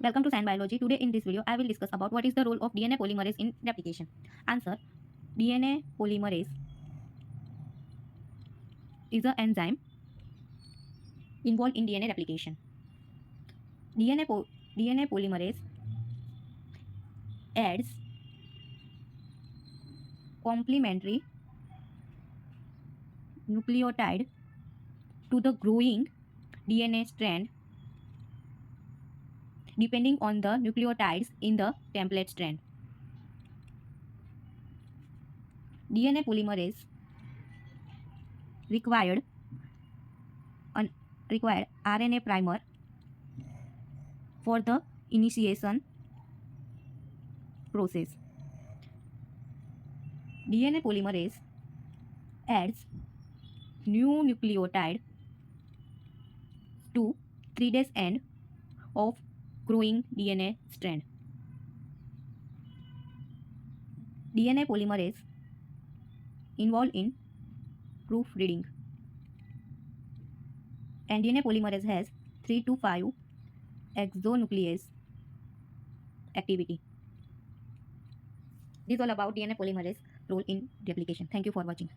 Welcome to Science Biology. Today in this video, I will discuss about what is the role of DNA polymerase in replication. Answer: DNA polymerase is an enzyme involved in DNA replication. DNA polymerase adds complementary nucleotide to the growing DNA strand depending on the nucleotides in the template strand. DNA polymerase required RNA primer for the initiation process. DNA polymerase adds new nucleotide to 3' end of growing DNA strand. DNA polymerase involved in proofreading, and DNA polymerase has 3 to 5 exonuclease activity. This is all about DNA polymerase role in replication. Thank you for watching.